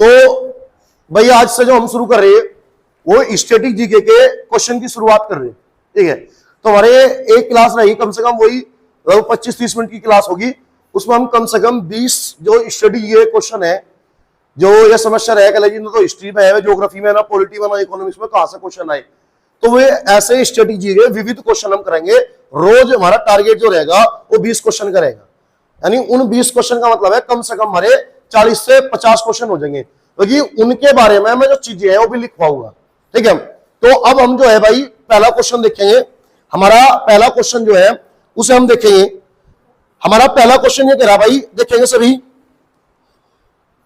तो भाई आज से जो हम शुरू कर रहे हैं वो स्टैटिक जीके के क्वेश्चन की शुरुआत कर रहे हैं, ठीक है। तो हमारे एक क्लास रहेगी कम से कम वही 25-30 मिनट की क्लास होगी, उसमें हम कम से कम 20 जो स्टडी ये क्वेश्चन है, जो ये समस्या रहेगा ना तो हिस्ट्री में है, ज्योग्राफी में, ना पॉलिटी में, ना इकोनॉमिक्स में कहां से क्वेश्चन आए, तो वे ऐसे स्टडी जीके विविध क्वेश्चन हम करेंगे। रोज हमारा टारगेट जो रहेगा वो 20 क्वेश्चन करेगा, यानी उन 20 क्वेश्चन का मतलब है कम से कम हमारे 40 से 50 क्वेश्चन हो जाएंगे, क्योंकि उनके बारे में मैं जो चीजें हैं वो भी लिखवाऊंगा, ठीक है। तो अब हम जो है भाई पहला क्वेश्चन देखेंगे। हमारा पहला क्वेश्चन जो है उसे हम देखेंगे। हमारा पहला क्वेश्चन ये कह रहा भाई, देखेंगे सभी,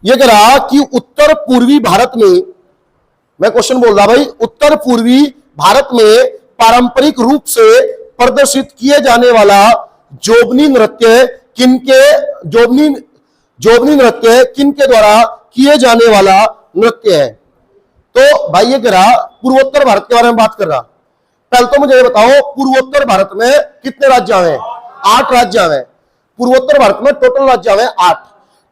ये कह रहा कि उत्तर पूर्वी भारत में, मैं क्वेश्चन बोल रहा भाई, उत्तर पूर्वी भारत में पारंपरिक रूप से प्रदर्शित किए जाने वाला जोबनी नृत्य किनके द्वारा किए जाने वाला नृत्य है। तो भाई ये कह रहा पूर्वोत्तर भारत के बारे में बात कर रहा। पहले तो मुझे ये बताओ पूर्वोत्तर भारत में कितने राज्य आए? 8 राज्य आए। पूर्वोत्तर भारत में टोटल राज्य आए 8।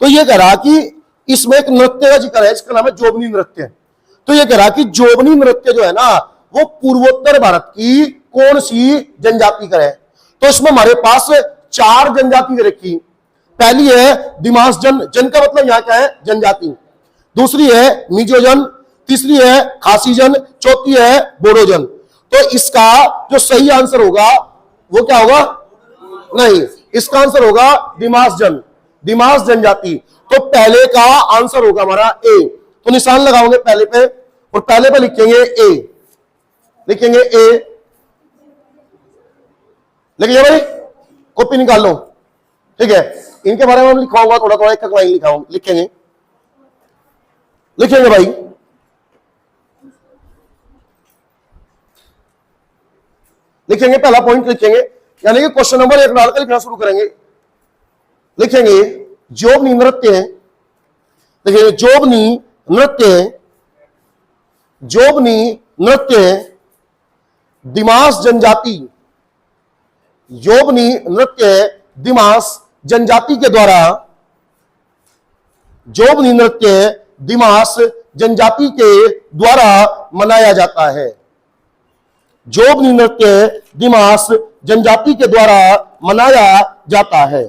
तो ये कह रहा कि इसमें एक नृत्य का जिक्र है, इसका नाम है जोबनी नृत्य। तो ये कह रहा कि जोबनी नृत्य जो है ना वो पूर्वोत्तर भारत की कौन सी जनजाति का है। तो इसमें हमारे पास 4 जनजाति रखी। पहली है दिमास जन, जन का मतलब यहां क्या है? जनजाति। दूसरी है मिजो जन, तीसरी है खासी जन, चौथी है बोडो जन। तो इसका जो सही आंसर होगा वो क्या होगा? नहीं, इसका आंसर होगा दिमास जन, दिमास जनजाति। तो पहले का आंसर होगा हमारा ए। तो निशान लगाओगे पहले पे और पहले पे लिखेंगे ए, लिखेंगे ए, लिखिए भाई, कॉपी निकाल लो, ठीक है। इनके बारे में हम लिखवाऊंगा, थोड़ा थोड़ा एक लिखाऊंगा, लिखेंगे, लिखेंगे भाई। लिखेंगे पहला पॉइंट लिखेंगे, यानी कि क्वेश्चन नंबर 1 डालकर लिखना शुरू करेंगे। लिखेंगे जोबनी नृत्य, लिखेंगे जोबनी नृत्य, जोबनी नृत्य दिमास जनजाति, जोबनी नृत्य दिमास जनजाति के द्वारा, जोबनी नृत्य दिमास जनजाति के द्वारा मनाया जाता है। जोबनी नृत्य दिमास जनजाति के द्वारा मनाया जाता है।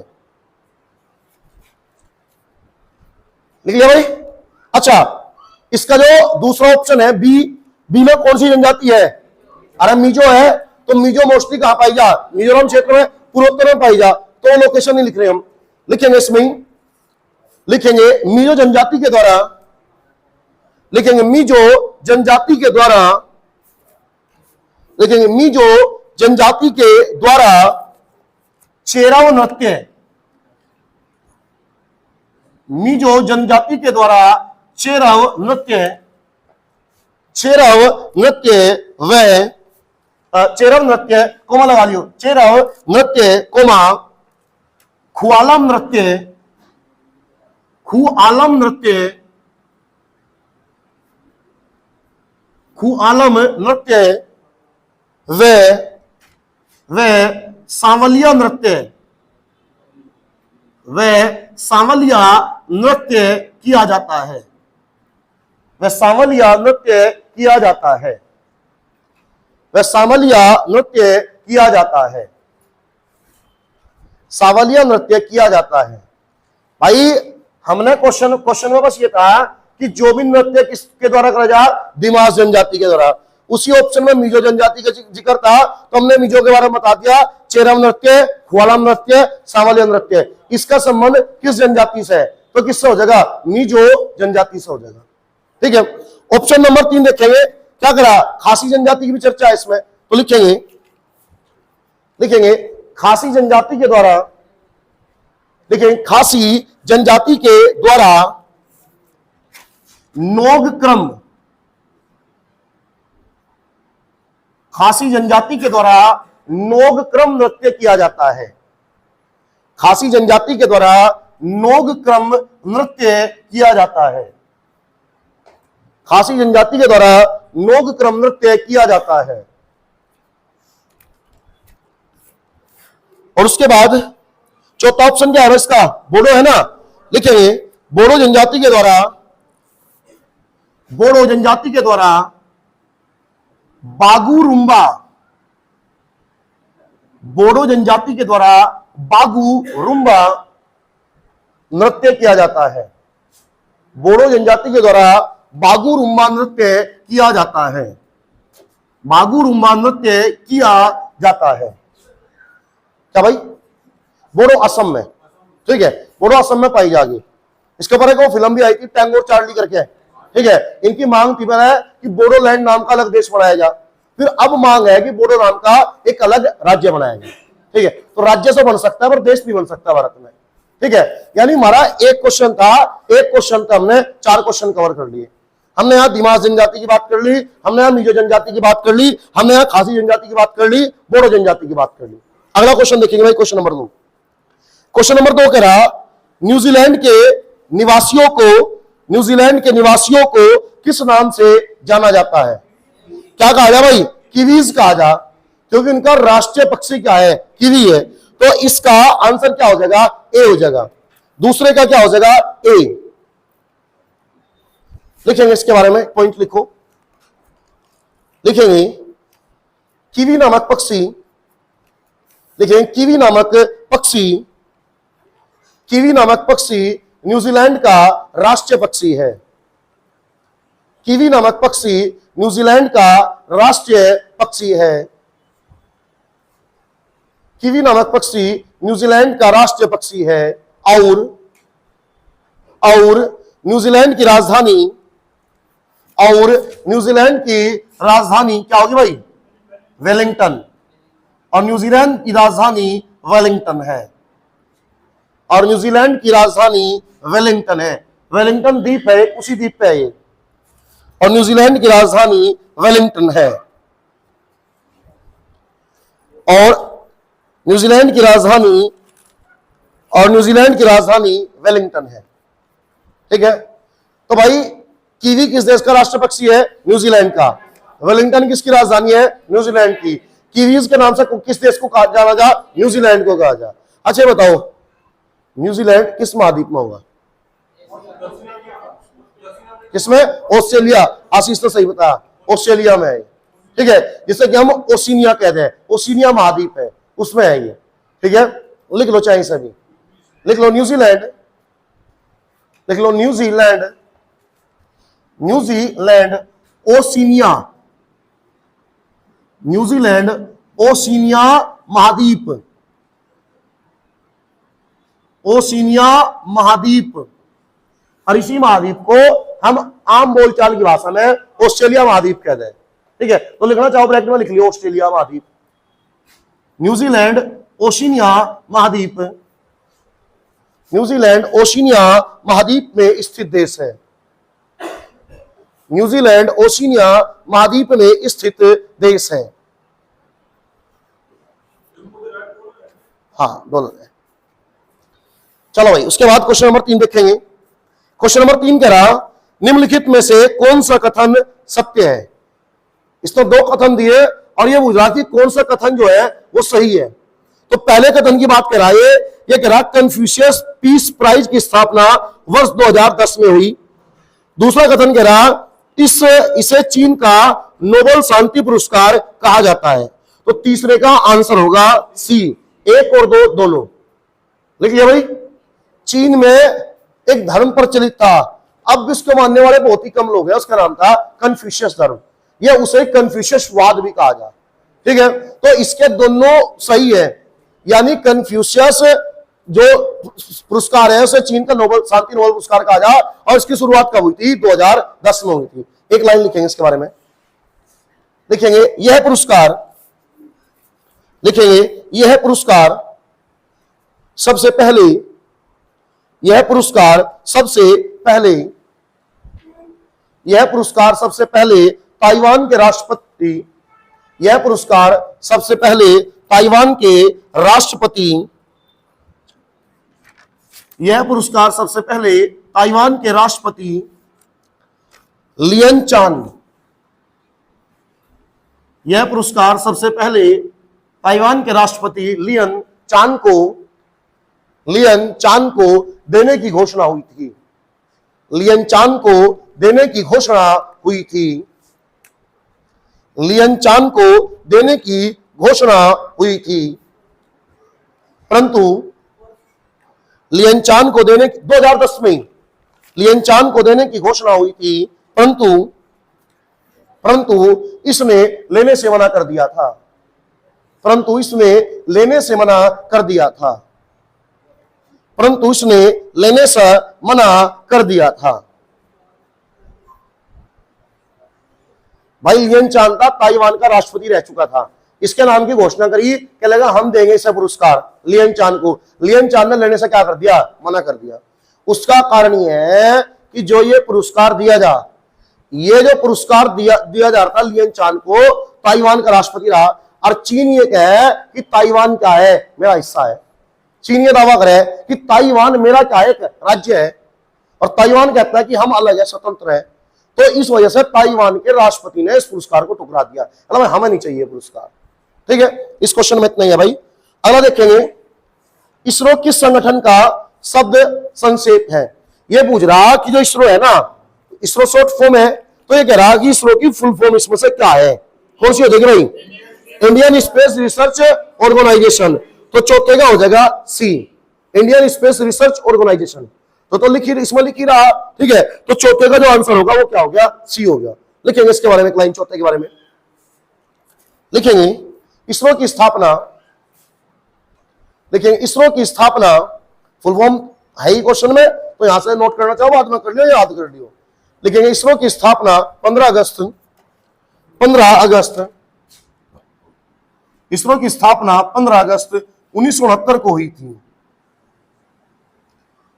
लिख लिया भाई? अच्छा, इसका जो दूसरा ऑप्शन है बी, बी में कौन सी जनजाति है? अरे मिजो है, तो मिजो मोस्टली कहां पाई जा? मिजोरम क्षेत्र में, पूर्वोत्तर में पाई जा। तो लोकेशन नहीं लिख रहे हम, लिखेंगे इसमें, लिखेंगे मिजो जनजाति के द्वारा, लिखेंगे मिजो जनजाति के द्वारा, लिखेंगे मिजो जनजाति के द्वारा चेराव नृत्य, मिजो जनजाति के द्वारा चेराव नृत्य, चेराव नृत्य व चेराव नृत्य कोमा लगा लियो, चेराव नृत्य कोमा खुआलम नृत्य, खुआलम नृत्य, खुआलम नृत्य व सांवलिया नृत्य, व सांवलिया नृत्य किया जाता है, वह सांवलिया नृत्य किया जाता है, वह सांवलिया नृत्य किया जाता है, सांवलिया नृत्य किया जाता है। भाई हमने क्वेश्चन में बस ये कहा कि जोबनी नृत्य किसके द्वारा करा जा? दिमास जनजाति के द्वारा। उसी ऑप्शन में मिजो जनजाति का जिक्र था, तो हमने मिजो के बारे में बता दिया, चेराव नृत्य, खुआलम नृत्य, सांवलिया नृत्य। इसका संबंध किस जनजाति से है? तो किससे हो जाएगा? मिजो जनजाति से हो जाएगा, ठीक है। ऑप्शन नंबर 3 देखेंगे, क्या करा? खासी जनजाति की भी चर्चा है इसमें, तो लिखेंगे, लिखेंगे खासी जनजाति के द्वारा, लिखेंगे खासी जनजाति के द्वारा नोग क्रम, खासी जनजाति के द्वारा नोग क्रम नृत्य किया जाता है, खासी जनजाति के द्वारा नोग क्रम नृत्य किया जाता है, खासी जनजाति के द्वारा नोग क्रम नृत्य किया जाता है। और उसके बाद चौथा ऑप्शन क्या है इसका? बोडो है ना, लिखेंगे बोडो जनजाति के द्वारा, बोडो जनजाति के द्वारा बागुरुम्बा, बोडो जनजाति के द्वारा बागुरुम्बा नृत्य किया जाता है। बोडो जनजाति के द्वारा बागुरुम्बा नृत्य किया जाता है। बागुरुम्बा नृत्य किया जाता है। क्या भाई? बोडो असम में, ठीक है, बोडो असम में पाई जाएगी। इसके ऊपर एक फिल्म भी आई थी टैंगो चार्ली करके, ठीक है। इनकी मांग थी पहले कि बोडोलैंड नाम का अलग देश बनाया जाए, फिर अब मांग है कि बोडो नाम का एक अलग राज्य बनाया जाए, ठीक है। तो राज्य से बन सकता है पर देश भी बन सकता है भारत में, ठीक है। यानी हमारा एक क्वेश्चन था, एक क्वेश्चन का हमने 4 क्वेश्चन कवर कर लिए। हमने यहाँ दिमाग जनजाति की बात कर ली, हमने यहाँ मिजो जनजाति की बात कर ली, हमने यहाँ खासी जनजाति की बात कर ली, बोडो जनजाति की बात कर ली। अगला क्वेश्चन देखेंगे भाई, क्वेश्चन नंबर 2। क्वेश्चन नंबर 2 कह रहा न्यूजीलैंड के निवासियों को किस नाम से जाना जाता है? क्या कहा जा भाई? किवीज कहा जा, क्योंकि उनका राष्ट्रीय पक्षी क्या है? कीवी है। तो इसका आंसर क्या हो जाएगा? ए हो जाएगा। दूसरे का क्या हो जाएगा? ए। लिखेंगे इसके बारे में, पॉइंट लिखो, लिखेंगे कीवी नामक पक्षी, लिखेंगे कीवी नामक पक्षी न्यूजीलैंड का राष्ट्रीय पक्षी है। कीवी नामक पक्षी न्यूजीलैंड का राष्ट्रीय पक्षी है। कीवी नामक पक्षी न्यूजीलैंड का राष्ट्रीय पक्षी है। और न्यूजीलैंड की राजधानी क्या होगी भाई? वेलिंगटन। और न्यूजीलैंड की राजधानी वेलिंगटन है। और न्यूजीलैंड की राजधानी वेलिंगटन है। वेलिंगटन द्वीप है, उसी द्वीप पे है ये। और न्यूजीलैंड की राजधानी वेलिंगटन है। और न्यूजीलैंड की राजधानी वेलिंगटन है, ठीक है। तो भाई कीवी किस देश का राष्ट्रीय पक्षी है? न्यूजीलैंड का। वेलिंगटन किसकी राजधानी है? न्यूजीलैंड की। कीवीज के नाम से किस देश को कहा जाना जा? न्यूजीलैंड को कहा जा। अच्छा बताओ, न्यूजीलैंड किस महाद्वीप में होगा? किसमें? ऑस्ट्रेलिया। आशीष तो सही बताया, ऑस्ट्रेलिया में है, ठीक है, जिसे कि हम ओशिनिया कहते हैं। ओशिनिया महाद्वीप है, उसमें है ये, ठीक है। लिख लो चाहे सभी, लिख लो न्यूजीलैंड, लिख लो न्यूजीलैंड ओशिनिया, न्यूजीलैंड ओशिनिया महाद्वीप, ओशिनिया महाद्वीप। और इसी महाद्वीप को हम आम बोलचाल की भाषा में ऑस्ट्रेलिया महाद्वीप कहते हैं, ठीक है। तो लिखना चाहो ब्रैकेट में लिख लियो ऑस्ट्रेलिया महाद्वीप। न्यूजीलैंड ओशिनिया महाद्वीप, न्यूजीलैंड ओशिनिया महाद्वीप में स्थित देश है। न्यूजीलैंड ओशिनिया महाद्वीप में स्थित देश है। हाँ दोनों है। चलो भाई, उसके बाद क्वेश्चन नंबर 3 देखेंगे। क्वेश्चन नंबर 3 कह रहा निम्नलिखित में से कौन सा कथन सत्य है? इसने 2 कथन दिए और ये पूछ रहा कि कौन सा कथन जो है वो सही है। तो पहले कथन की बात कह रहा है, ये कह रहा कन्फ्यूशियस पीस प्राइज की स्थापना वर्ष 2010 में हुई। दूसरा कथन कह रहा इसे चीन का नोबेल शांति पुरस्कार कहा जाता है। तो तीसरे का आंसर होगा सी। 1 और 2 दोनों लिख लिया भाई। चीन में एक धर्म प्रचलित था, अब इसको मानने वाले बहुत ही कम लोग हैं, उसका नाम था कन्फ्यूशियस धर्म, या उसे कन्फ्यूशियसवाद भी कहा जाए, ठीक है। तो इसके दोनों सही है, यानी कन्फ्यूशियस जो पुरस्कार है उसे चीन का नोबेल शांति नोबेल पुरस्कार कहा जाए। और इसकी शुरुआत कब हुई थी? 2010 में हुई थी। एक लाइन लिखेंगे इसके बारे में, लिखेंगे यह पुरस्कार, लिखेंगे यह पुरस्कार सबसे पहले, यह पुरस्कार सबसे पहले ताइवान के राष्ट्रपति, यह पुरस्कार सबसे पहले ताइवान के राष्ट्रपति, यह पुरस्कार सबसे पहले ताइवान के राष्ट्रपति लियन चान, यह पुरस्कार सबसे पहले ताइवान के राष्ट्रपति लियन चान को देने की घोषणा हुई थी। लियन चान को देने की घोषणा हुई थी। लिएनचान को देने की घोषणा हुई थी, परंतु लिएनचान को देने 2010 में लिएनचान को देने की घोषणा हुई थी, परंतु इसने लेने से मना कर दिया था। परंतु इसने लेने से मना कर दिया था। परंतु इसने लेने से मना कर दिया था। भाई लिएनचान था ताइवान का राष्ट्रपति रह चुका था, इसके नाम की घोषणा करी कि लगा हम देंगे इसे पुरस्कार लिएनचान को। लिएनचान ने लेने से क्या कर दिया, मना कर दिया। उसका कारण यह है कि जो ये पुरस्कार दिया जा, ये जो पुरस्कार दिया जा रहा था लिएनचान को, ताइवान का राष्ट्रपति रहा, और चीन ये कहे कि ताइवान क्या है, मेरा हिस्सा है। चीन ये दावा करे कि ताइवान मेरा क्या एक राज्य है, और ताइवान कहता है कि हम अलग है, स्वतंत्र है। तो इस वजह से ताइवान के राष्ट्रपति ने इस पुरस्कार को ठुकरा दिया, मतलब हमें नहीं चाहिए पुरस्कार। ठीक है, इस क्वेश्चन में इतना ही है भाई। अगला देखेंगे, इसरो किस संगठन का शब्द संक्षेप है। ये पूछ रहा कि जो इसरो है ना, इसरो शॉर्ट फॉर्म है, तो ये कह रहा कि इसरो की फुल फॉर्म इसमें से क्या है, कौन सी हो जाएगी भाई, इंडियन स्पेस रिसर्च ऑर्गेनाइजेशन। तो चौथे का हो जाएगा सी, इंडियन स्पेस रिसर्च ऑर्गेनाइजेशन। तो इसमें लिख ही रहा, ठीक है। तो चौथे का जो आंसर होगा वो क्या हो गया, सी हो गया। लिखेंगे इसके बारे में, लाइन चौथे के बारे में लिखेंगे। इसरो की स्थापना, लिखेंगे इसरो की स्थापना, फुल फॉर्म है ही क्वेश्चन में, तो यहां से नोट करना चाहो बाद में कर लियो, याद कर लियो। लिखेंगे इसरो की स्थापना 15 अगस्त, इसरो की स्थापना 15 अगस्त 1969 को हुई थी।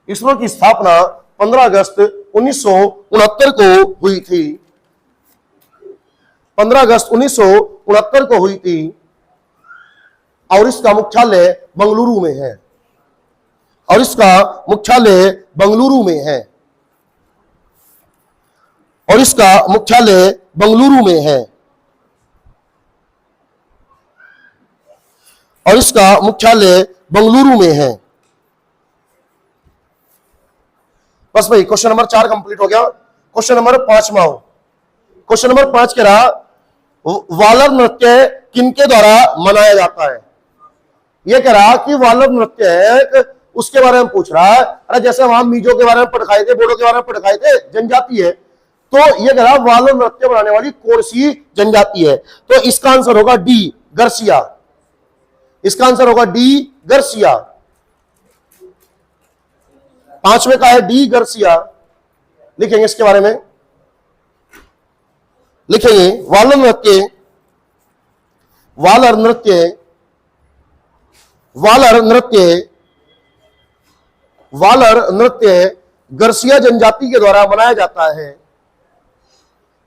इसरो की स्थापना 15 अगस्त 1969 को हुई थी। 15 अगस्त 1969 को हुई थी, और इसका मुख्यालय बंगलुरु में है, और इसका मुख्यालय बंगलुरु में है, और इसका मुख्यालय बंगलुरु में है, और इसका मुख्यालय बंगलुरु में है। बस भाई क्वेश्चन नंबर 4 कंप्लीट हो गया। क्वेश्चन नंबर 5 में आओ। क्वेश्चन नंबर 5 कह रहा, वालर नृत्य किनके द्वारा मनाया जाता है। यह कह रहा कि वालर नृत्य है, उसके बारे में पूछ रहा है। अरे जैसे वहां मीजो के बारे में पढ़ाए थे, बोडो के बारे में पढ़ाए थे, जनजाति है, तो यह कह रहा वालर नृत्य बनाने वाली कौन सी जनजाति है। तो इसका आंसर होगा डी, गर्सिया। इसका आंसर होगा डी, गर्सिया। 5वें का है डी, गर्सिया। लिखेंगे इसके बारे में, लिखेंगे वालर नृत्य, वालर नृत्य, वालर नृत्य, वालर नृत्य गर्सिया जनजाति के द्वारा मनाया जाता है।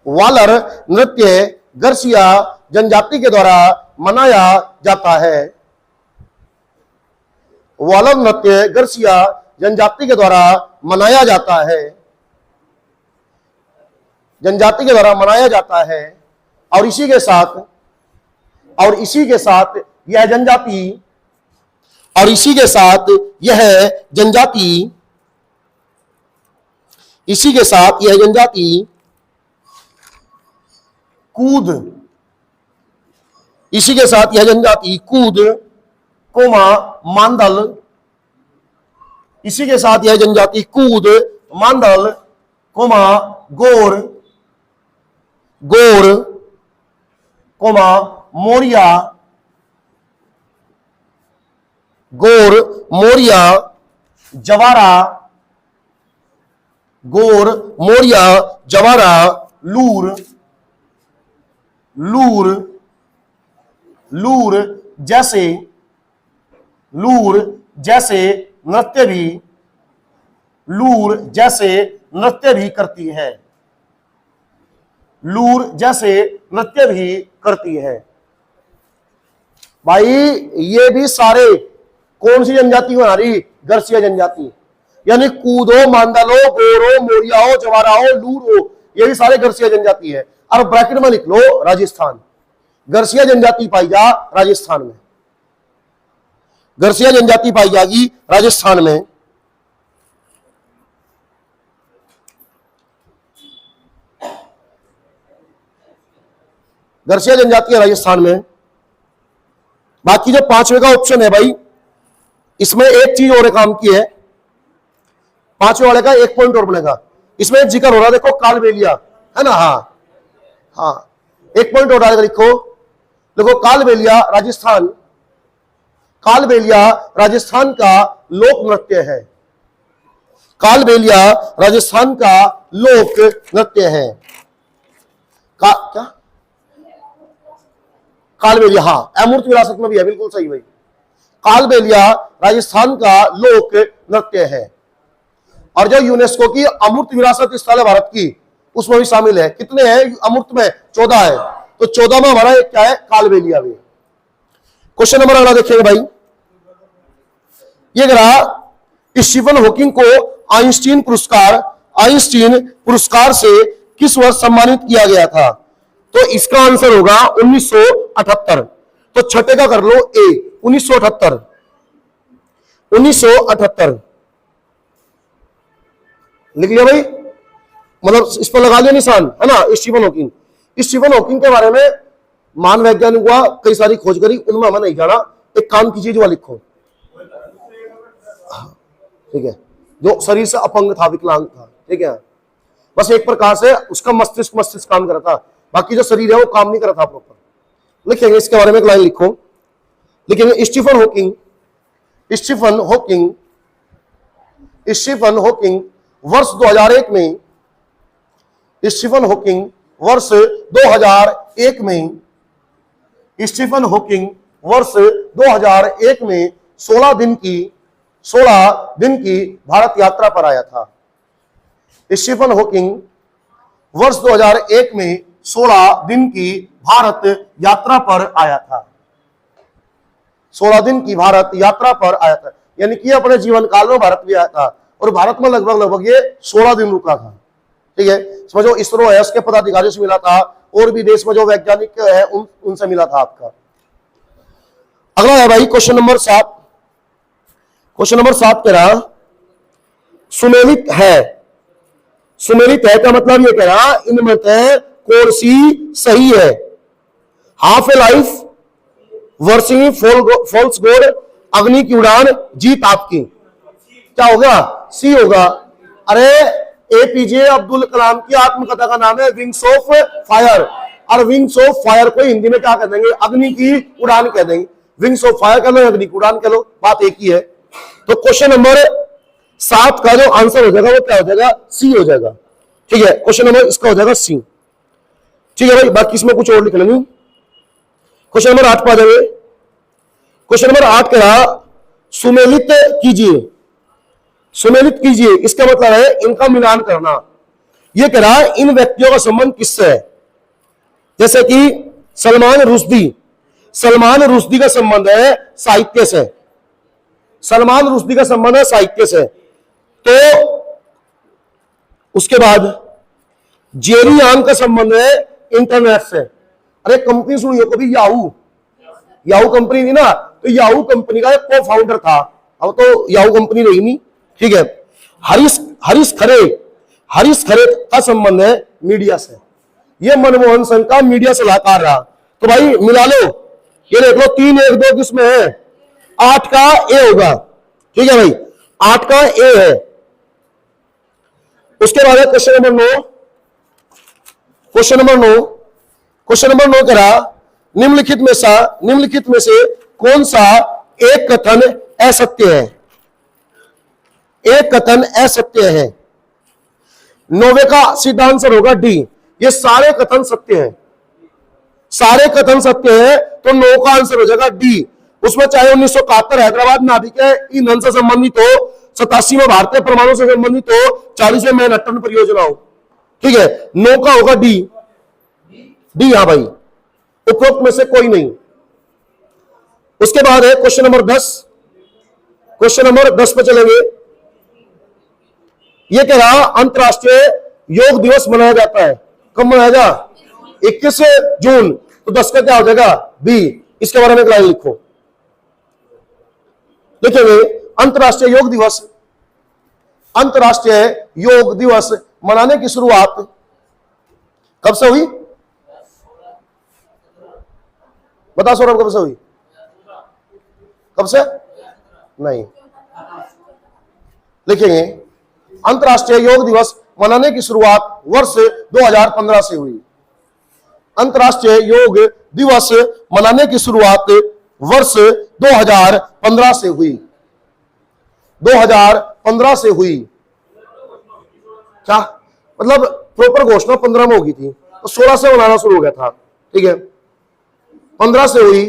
वालर नृत्य गर्सिया जनजाति के द्वारा मनाया जाता है। वालर नृत्य गर्सिया जनजाति के द्वारा मनाया जाता है, जनजाति के द्वारा मनाया जाता है। और इसी के साथ यह जनजाति, और इसी के साथ यह जनजाति, इसी के साथ यह जनजाति कूद, इसी के साथ यह जनजाति कूद, कोमा मांडल, इसी के साथ यह जनजाति कूद, मांडल, कोमा गोर, गोर, कोमा मोरिया, गोर, मोरिया, जवारा, गोर, मोरिया, जवारा, लूर, लूर, लूर जैसे, लूर जैसे नृत्य भी, लूर जैसे नृत्य भी करती है, लूर जैसे नृत्य भी करती है। भाई ये भी सारे कौन सी जनजाति बना रही, गर्सिया जनजाति, यानी कूदो, मांडलो, गोरो, मोरियाओ, जवाराओ, लूरो, ये भी सारे गर्सिया जनजाति है। और ब्रैकेट में लिख लो राजस्थान, गर्सिया जनजाति पाई जा राजस्थान में, गर्सिया जनजाति पाई जाएगी राजस्थान में। गर्सिया जनजाति है राजस्थान में। बाकी जो 5वें का ऑप्शन है भाई, इसमें एक चीज और काम की है, 5वें वाले का 1 पॉइंट और बनेगा। इसमें एक जिक्र हो रहा है, देखो कालबेलिया है ना, हाँ हाँ 1 पॉइंट और डालेगा, लिखो देखो कालबेलिया राजस्थान, कालबेलिया राजस्थान का लोक नृत्य है, कालबेलिया राजस्थान का लोक नृत्य है। क्या कालबेलिया, हाँ अमूर्त विरासत में भी है, बिल्कुल सही भाई। कालबेलिया राजस्थान का लोक नृत्य है। और जो यूनेस्को की अमूर्त विरासत स्थल है भारत की, उसमें भी शामिल है। कितने हैं अमूर्त में? 14 है। तो 14 में हमारा एक क्या है? कालबेलिया भी। क्वेश्चन नंबर अगला देखिएगा भाई, ये करा स्टीफन हॉकिंग को आइंस्टीन पुरस्कार से किस वर्ष सम्मानित किया गया था? तो इसका आंसर होगा 1978। तो छठे का कर लो ए, 1978 लिख लिया भाई, मतलब इस पर लगा लिया निशान, है ना। स्टीफन हॉकिंग के बारे में मान वैज्ञानिक हुआ, कई सारी खोज करी, उनमें हमें नहीं जाना। एक काम कीजिए, जो लिखो, ठीक है, जो शरीर से अपंग था, विकलांग था, ठीक है, बस एक प्रकार से उसका मस्तिष्क काम कर रहा था, बाकी जो शरीर है वो काम नहीं कर रहा था प्रॉपर। लिखेंगे इसके बारे में एक लाइन लिखो, लिखेंगे स्टीफन हॉकिंग वर्ष 2001 में, स्टीफन हॉकिंग वर्ष 2001 में 16 दिन की भारत यात्रा पर आया था। स्टीफन हॉकिंग वर्ष 2001 में 16 दिन की भारत यात्रा पर आया था। 16 दिन की भारत यात्रा पर आया था, यानी कि अपने जीवन काल में भारत भी आया था, और भारत में लगभग ये 16 दिन रुका था। ठीक है, समझो इसरो है, उसके पदाधिकारी से मिला था, और भी देश में जो वैज्ञानिक है उनसे मिला था आपका। अगला है भाई क्वेश्चन नंबर 7। क्वेश्चन नंबर 7 कह रहा सुमेलित है का मतलब ये कह रहा इनमें कौन सी सही है? हाफ ए लाइफ, वर्षिंग फॉल्स गोड, अग्नि की उड़ान, जीत आपकी। क्या होगा? सी होगा। अरे एपीजे अब्दुल कलाम की आत्मकथा का नाम है विंग्स ऑफ फायर, और विंग्स ऑफ फायर को हिंदी में क्या कह देंगे? अग्नि की उड़ान कह देंगे। विंग्स ऑफ फायर कह लो, अग्नि की उड़ान कह लो, बात एक ही है। तो क्वेश्चन नंबर 7 का जो आंसर हो जाएगा वो क्या हो जाएगा? सी हो जाएगा। ठीक है, क्वेश्चन नंबर इसका हो जाएगा सी। ठीक है भाई, बाकी इसमें कुछ और लिख लेंगे। क्वेश्चन नंबर 8 पर आ जाएंगे। क्वेश्चन नंबर 8 कह रहा सुमेलित कीजिए, इसका मतलब है इनका मिलान करना। यह कह रहा इन व्यक्तियों का संबंध किससे है? जैसे कि सलमान रुश्दी का संबंध है साहित्य से, सलमान रुश्दी का संबंध है साहित्य से। तो उसके बाद जेरी यांग का संबंध है इंटरनेट से। अरे कंपनी सुनिए कभी, याहू कंपनी थी ना, तो याहू कंपनी का एक को फाउंडर था, अब तो याहू कंपनी रही नहीं। ठीक है, हरीश खरे का संबंध है मीडिया से। ये मनमोहन सिंह का मीडिया सलाहकार रहा। तो भाई मिला लो, ये देख लो 3 1 2 किसमें है? 8 का ए होगा। ठीक है भाई, 8 का ए है। उसके बाद क्वेश्चन नंबर 9 करा निम्नलिखित में से कौन सा एक कथन असत्य है? एक कथन असत्य है। 9वें का सीधा आंसर होगा डी। ये सारे कथन सत्य हैं, तो 9 का आंसर हो जाएगा डी। उसमें चाहे 1971 हैदराबाद नाभिक ईंधन से संबंधित हो, 87 में भारतीय परमाणु से संबंधित हो, 40 में मैनहट्टन परियोजना हो। ठीक है, 9 का होगा डी। हाँ भाई, उपरोक्त में से कोई नहीं। उसके बाद है क्वेश्चन नंबर 10। क्वेश्चन नंबर 10 पे चलेंगे। यह कह रहा अंतरराष्ट्रीय योग दिवस मनाया जाता है, कब मनाया जाएगा? 21 जून। तो 10 का क्या हो जाएगा? बी। इसके बारे में एक लाइन लिखो, लिखेंगे अंतरराष्ट्रीय योग दिवस मनाने की शुरुआत कब से हुई? बता सौरभ, कब से हुई? कब से? नहीं, लिखेंगे अंतर्राष्ट्रीय योग दिवस मनाने की शुरुआत वर्ष 2015 से हुई। अंतर्राष्ट्रीय योग दिवस मनाने की शुरुआत वर्ष 2015 से हुई। 2015 से हुई। क्या मतलब प्रॉपर घोषणा 15 में होगी थी, तो 16 से मनाना शुरू हो गया था। ठीक है, 15 से हुई।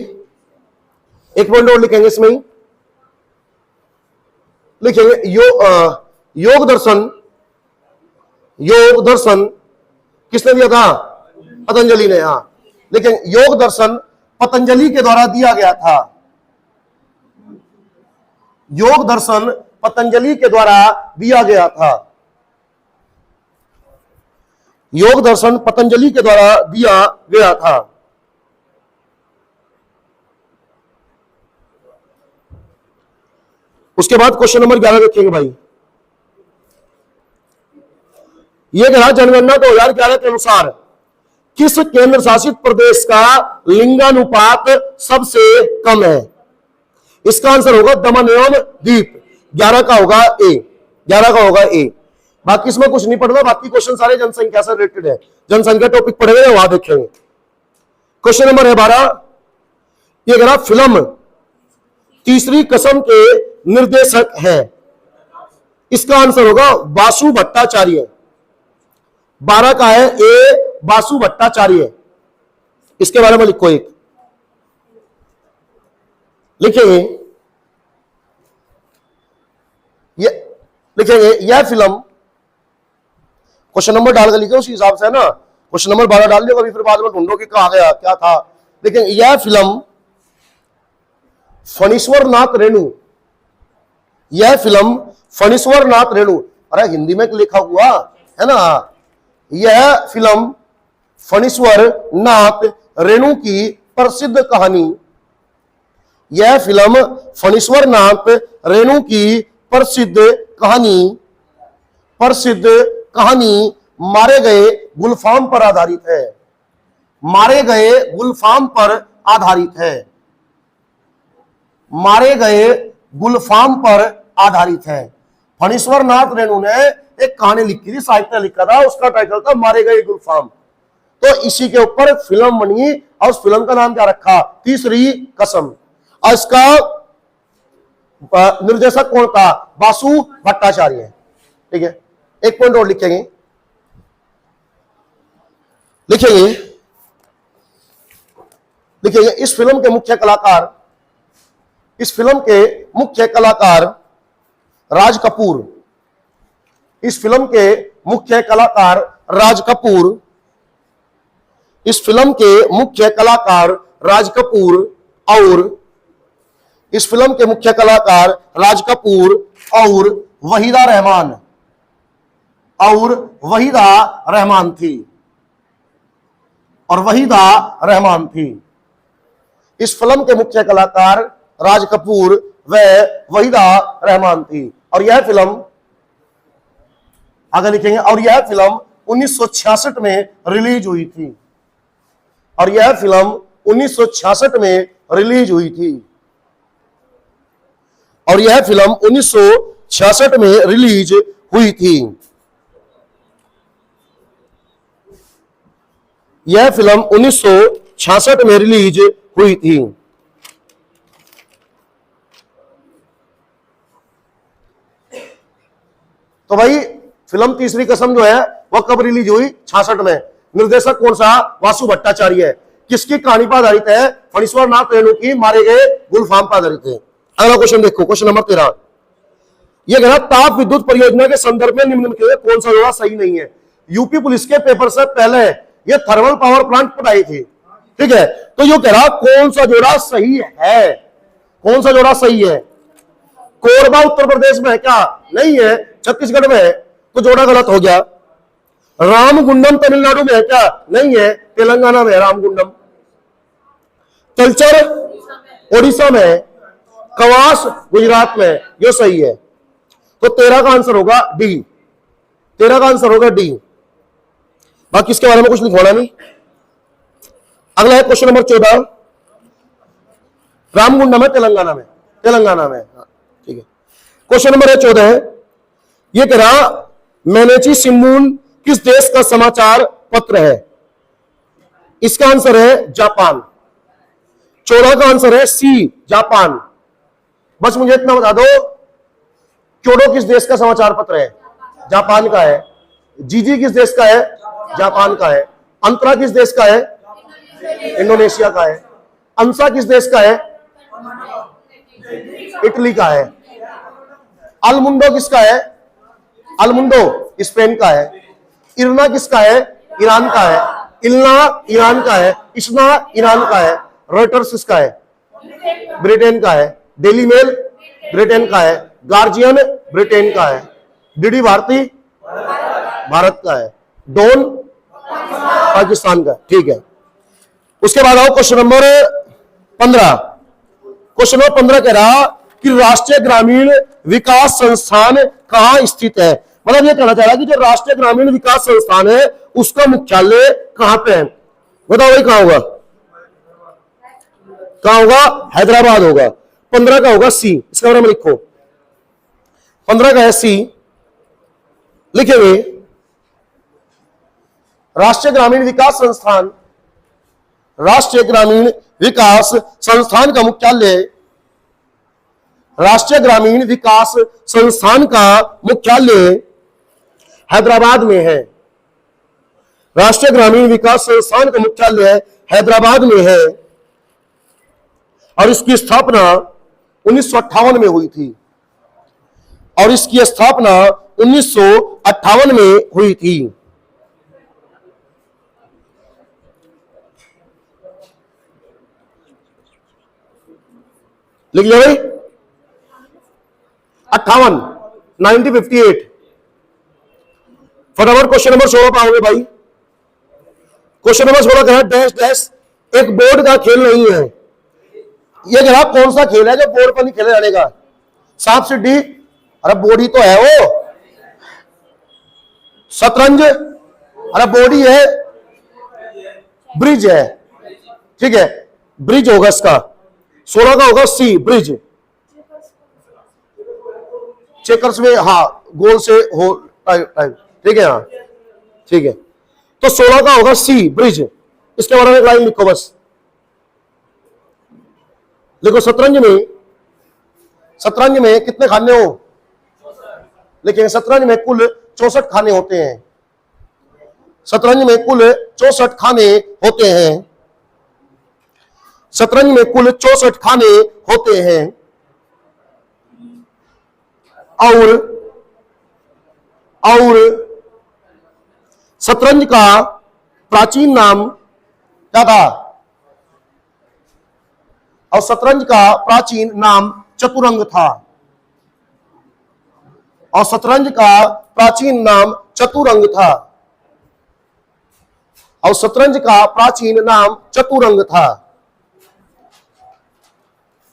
एक पॉइंट और लिखेंगे इसमें ही, लिखेंगे योग दर्शन। योग दर्शन किसने दिया था? पतंजलि ने। हाँ, लेकिन योग दर्शन पतंजलि के द्वारा दिया गया था। योग दर्शन पतंजलि के द्वारा दिया गया था। योग दर्शन पतंजलि के द्वारा दिया गया था। उसके बाद क्वेश्चन नंबर 11 देखेंगे भाई। यह कहा जनगणना 2011 के अनुसार किस केंद्र शासित प्रदेश का लिंगानुपात सबसे कम है? इसका आंसर होगा दमन एवं दीप। 11 का होगा ए। 11 का होगा ए। बाकी इसमें कुछ नहीं पढ़ना, बाकी क्वेश्चन सारे जनसंख्या से रिलेटेड है। जनसंख्या टॉपिक पढ़ेंगे, वहां देखेंगे। क्वेश्चन नंबर है 12। ये कह रहा फिल्म तीसरी कसम के निर्देशक है। इसका आंसर होगा वासु भट्टाचार्य। 12 का है ए, वासु भट्टाचार्य। इसके बारे में लिखो एक, लिखेंगे ये, लिखेंगे यह फिल्म, क्वेश्चन नंबर डाल कर लिखे उसी हिसाब से है ना। क्वेश्चन नंबर 12 डाल दिया, कभी फिर बाद में ढूंढो कि कहां गया क्या था। लेकिन यह फिल्म फणीश्वर नाथ रेणु, यह फिल्म फणीश्वर नाथ रेणु, अरे हिंदी में लिखा हुआ है ना। यह फिल्म फणीश्वर नाथ रेणु की प्रसिद्ध कहानी, यह फिल्म फणीश्वर नाथ रेणु की प्रसिद्ध कहानी मारे गए गुलफाम पर आधारित है। मारे गए गुलफाम पर आधारित है। मारे गए गुलफाम पर आधारित है। फणीश्वर नाथ रेणु ने एक कहानी लिखी थी, साहित्य लिखा था, उसका टाइटल था मारे गए गुलफाम। तो इसी के ऊपर फिल्म बनी और उस फिल्म का नाम क्या रखा? तीसरी कसम। और इसका निर्देशक कौन था? वासु भट्टाचार्य। ठीक है, एक पॉइंट और लिखेंगे, लिखेंगे लिखेंगे इस फिल्म के मुख्य कलाकार, इस फिल्म के मुख्य कलाकार राज कपूर। इस फिल्म के मुख्य कलाकार राज कपूर। इस फिल्म के मुख्य कलाकार राज कपूर और इस फिल्म के मुख्य कलाकार राज कपूर और वहीदा रहमान, और वहीदा रहमान थी, और वहीदा रहमान थी। इस फिल्म के मुख्य कलाकार राज कपूर व वहीदा रहमान थी। और यह फिल्म, आगे लिखेंगे, और यह फिल्म 1966 में रिलीज हुई थी। और यह फिल्म 1966 में रिलीज हुई थी। और यह फिल्म 1966 में रिलीज हुई थी। यह फिल्म 1966 में रिलीज हुई थी। तो भाई फिल्म तीसरी कसम जो है वह कब रिलीज हुई? 66 में। निर्देशक कौन सा? वासु भट्टाचार्य है। किसकी कहानी पर आधारित है? फणीश्वर नाथ रेणु की मारे गए गुलफाम पर आधारित है। अगला क्वेश्चन देखो, क्वेश्चन नंबर 13। यह कहना ताप विद्युत परियोजना के संदर्भ में निम्न में कौन सा जोड़ा सही नहीं है? यूपी पुलिस के पेपर से पहले ये थर्मल पावर प्लांट पढ़ाई थी। ठीक है, तो यो कह रहा कौन सा जोड़ा सही है? कौन सा जोड़ा सही है? कोरबा उत्तर प्रदेश में है क्या? नहीं है। छत्तीसगढ़ में है, तो जोड़ा गलत हो गया। रामगुंडम तमिलनाडु में है क्या? नहीं है, तेलंगाना में है रामगुंडम। तलचर ओडिशा में है, कवास गुजरात में है, ये सही है। तो 13 का आंसर होगा डी। 13 का आंसर होगा डी। बाकी इसके बारे में कुछ लिखवाना नहीं। अगला है क्वेश्चन नंबर 14। रामगुंडम है तेलंगाना में, तेलंगाना में। ठीक है, क्वेश्चन नंबर 14 है, ये कह रहा मैनेची सिम्मून किस देश का समाचार पत्र है? इसका आंसर है जापान। 14 का आंसर है सी, जापान। बस मुझे इतना बता दो, क्योडो किस देश का समाचार पत्र है? जापान का है। जीजी किस देश का है? जापान का है। अंतरा किस देश का है? इंडोनेशिया का है। अंसा किस देश का है? इटली का है। अलमुंडो किसका है? अलमुंडो स्पेन का है। इरना किसका है? ईरान का है। इलना ईरान का है। इस्ना ईरान का है। रॉयटर्स किसका है? ब्रिटेन का है। डेली मेल ब्रिटेन का है। गार्जियन ब्रिटेन का है। डीडी भारती भारत का है। डॉन पाकिस्तान का। ठीक है, उसके बाद आओ क्वेश्चन नंबर 15। क्वेश्चन नंबर 15 कह रहा कि राष्ट्रीय ग्रामीण विकास संस्थान कहां स्थित है? मतलब ये कहना चाह रहा कि जो राष्ट्रीय ग्रामीण विकास संस्थान है उसका मुख्यालय कहां पे है? बताओ भाई कहां होगा? कहां होगा? हैदराबाद होगा। 15 का होगा सी, इसका बारे में लिखो। 15 का है सी, लिखेंगे राष्ट्रीय ग्रामीण विकास संस्थान, राष्ट्रीय ग्रामीण विकास संस्थान का मुख्यालय, राष्ट्रीय ग्रामीण विकास संस्थान का मुख्यालय हैदराबाद में है। राष्ट्रीय ग्रामीण विकास संस्थान का मुख्यालय हैदराबाद में है और इसकी स्थापना 1958 में हुई थी, और इसकी स्थापना 1958 में हुई थी। लिख लिया भाई? 58, 1958। फटाफट क्वेश्चन नंबर 16 पाओगे भाई। क्वेश्चन नंबर 16 कह रहा डैश डैश एक बोर्ड का खेल नहीं है। ये कह रहा कौन सा खेल है जो बोर्ड पर नहीं खेले जाने का? सांप सीढ़ी? अरे बॉडी तो है वो। शतरंज? अरे बॉडी है। ब्रिज है। ठीक है, ब्रिज होगा इसका। 16 का होगा सी, ब्रिज। चेकर्स में, हाँ, गोल से हो टाइप। ठीक है, हाँ ठीक है, तो 16 का होगा सी, ब्रिज। इसके बारे में एक लाइन लिखो बस। देखो शतरंज में कितने खाने हो? लेकिन शतरंज में कुल 64 खाने होते हैं। शतरंज में कुल 64 खाने होते हैं। शतरंज में कुल 64 खाने होते हैं और शतरंज का प्राचीन नाम क्या था? और शतरंज का प्राचीन नाम चतुरंग था। और शतरंज का प्राचीन नाम चतुरंग था। और शतरंज का प्राचीन नाम चतुरंग था।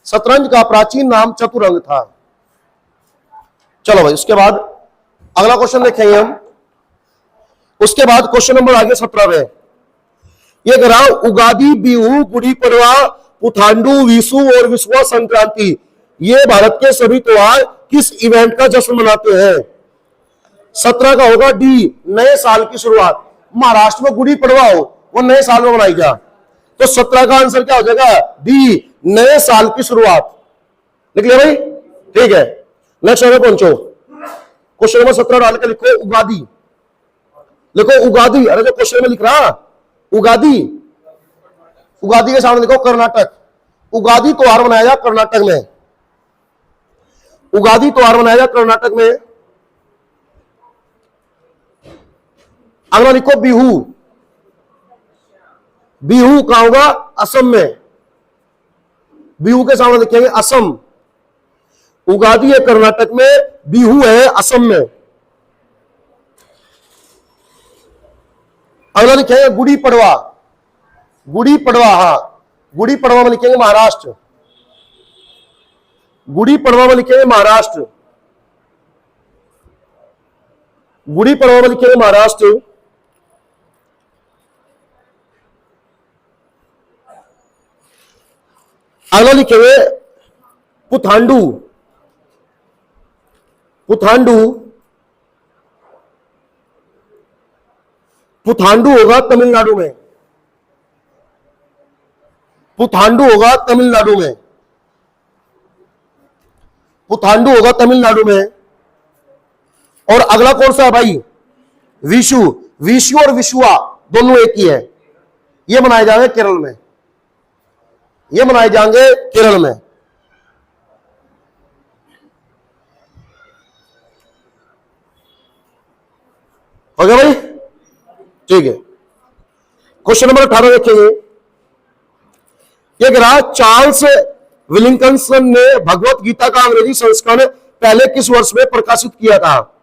शतरंज का प्राचीन नाम चतुरंग था। चलो भाई, उसके बाद अगला क्वेश्चन देखेंगे हम। उसके बाद क्वेश्चन नंबर आगे 17 में ये कह रहा उगादी, बिहू, गुड़ी पड़वा, पुथांडू, विशु और विश्वा संक्रांति ये भारत के सभी त्योहार किस इवेंट का जश्न मनाते हैं? 17 का होगा डी, नए साल की शुरुआत। महाराष्ट्र में गुड़ी पड़वा हो, वो नए साल में मनाई जा, तो 17 का आंसर क्या हो जाएगा? डी, नए साल की शुरुआत। लिख लिया भाई? ठीक है, नेक्स्ट में पहुंचो। क्वेश्चन नंबर 17 डाल के लिखो उगादी। लिखो उगादी। अरे जो क्वेश्चन में लिख रहा उगादी, उगादी के सामने लिखो कर्नाटक। उगादी त्योहार मनाया जा कर्नाटक में। उगादी त्योहार मनाया जा कर्नाटक में। अगला लिखो बिहू। बिहू कहां होगा? असम में। बिहू के सामने लिखेंगे असम। उगादी है कर्नाटक में, बिहू है असम में। अगला लिखेंगे गुड़ी पड़वा। गुड़ी पड़वा, हाँ, गुड़ी पड़वा में लिखेंगे महाराष्ट्र। गुड़ी पड़वा में लिखेंगे महाराष्ट्र। गुड़ी पड़वा में लिखेंगे महाराष्ट्र। अगला लिखेंगे पुथांडू। पुथांडू, पुथांडू होगा तमिलनाडु में। पुथांडु होगा तमिलनाडु में। पुथांडु होगा तमिलनाडु में। और अगला कौन सा है भाई? विशु। विशु और विशुआ दोनों एक ही है। ये मनाए जाएंगे केरल में। ये मनाए जाएंगे केरल में। हो गया भाई? ठीक है। क्वेश्चन नंबर 18 देखेंगे। ये रहा, चार्ल्स विलिंगटन ने भगवत गीता का अंग्रेजी संस्करण पहले किस वर्ष में प्रकाशित किया था?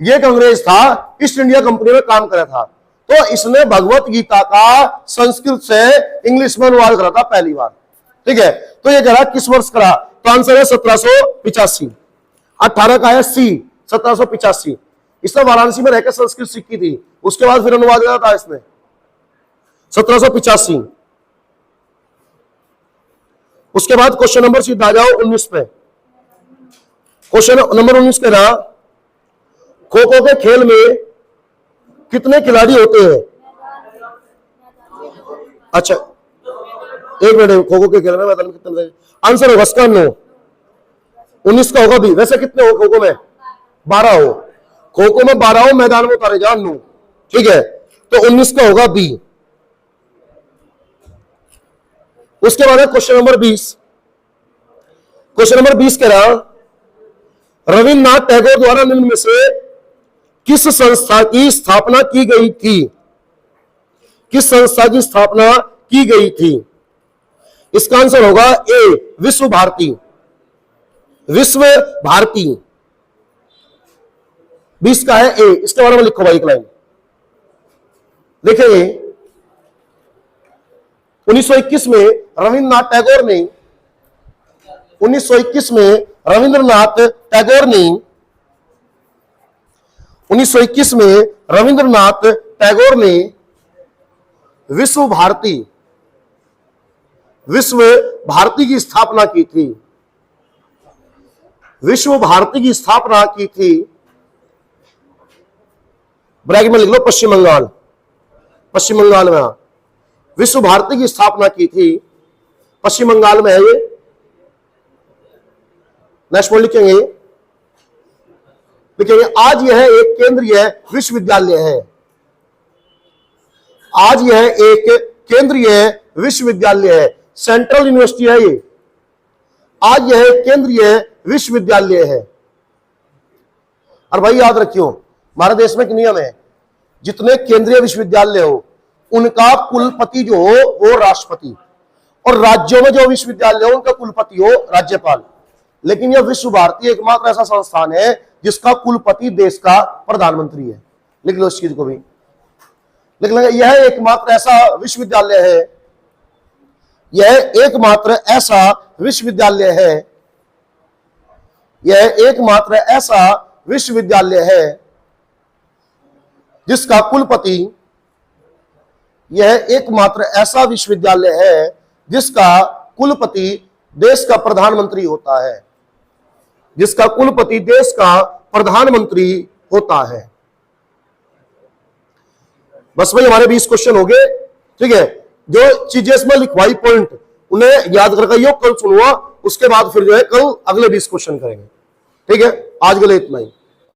ये एक अंग्रेज था, ईस्ट इंडिया कंपनी में काम कर रहा था, तो इसने भगवत गीता का संस्कृत से इंग्लिश में अनुवाद करा था पहली बार। ठीक है, तो ये कह किस वर्ष करा? तो आंसर है 1785। 18 का है सी, 1785। इसने वाराणसी में रहकर संस्कृत सीखी थी, उसके बाद फिर अनुवाद करा था इसने 1785। उसके बाद क्वेश्चन नंबर सीधा आ जाओ 19 पे। क्वेश्चन नंबर 19 कह रहा, खो खो के खेल में कितने खिलाड़ी होते हैं? अच्छा एक मिनट, खो खो के खेल में मैदान में कितने? आंसर होगा इसका 9। 19 का होगा भी। वैसे कितने हो खो खो में? 12 हो। खो खो में 12 हो, मैदान में उतारे जाओ 9। ठीक है, तो 19 का होगा बी। उसके बाद क्वेश्चन नंबर 20। क्वेश्चन नंबर 20 कह रहा, रविन्द्रनाथ टैगोर द्वारा निम्न में से किस संस्था की स्थापना की गई थी? किस संस्था की स्थापना की गई थी? इसका आंसर होगा ए, विश्व भारती। विश्व भारती 20 का है ए। इसके बारे में लिखो भाई एक लाइन। देखेंगे 1921 में रविन्द्रनाथ टैगोर ने 1921 में रविन्द्रनाथ टैगोर ने 1921 में रविन्द्रनाथ टैगोर ने विश्व भारती की स्थापना की थी। विश्व भारती की स्थापना की थी, ब्रैकेट में लिख लो पश्चिम बंगाल। पश्चिम बंगाल में विश्व भारती की स्थापना की थी, पश्चिम बंगाल में है ये। नेक्स्ट पॉइंट लिखेंगे आज यह एक केंद्रीय विश्वविद्यालय है। आज यह एक केंद्रीय विश्वविद्यालय है, सेंट्रल यूनिवर्सिटी है ये। आज यह एक केंद्रीय विश्वविद्यालय है। और भाई याद रखियो, हमारे देश में एक नियम है, जितने केंद्रीय विश्वविद्यालय हो उनका कुलपति जो हो वो राष्ट्रपति, और राज्यों में जो विश्वविद्यालय हो उनका कुलपति हो राज्यपाल। लेकिन यह विश्व भारती एकमात्र ऐसा संस्थान है जिसका कुलपति देश का प्रधानमंत्री है। लिख लो इस चीज को भी, लिख लेंगे। यह एकमात्र ऐसा विश्वविद्यालय है, यह एकमात्र ऐसा विश्वविद्यालय है, यह एकमात्र ऐसा विश्वविद्यालय है जिसका कुलपति, यह एकमात्र ऐसा विश्वविद्यालय है जिसका कुलपति देश का प्रधानमंत्री होता है, जिसका कुलपति देश का प्रधानमंत्री होता है। बस भाई हमारे 20 क्वेश्चन हो गए। ठीक है, जो चीजें इसमें लिखवाई पॉइंट उन्हें याद करके यो कल सुनवा, उसके बाद फिर जो है कल अगले 20 क्वेश्चन करेंगे। ठीक है, आज के लिए इतना ही।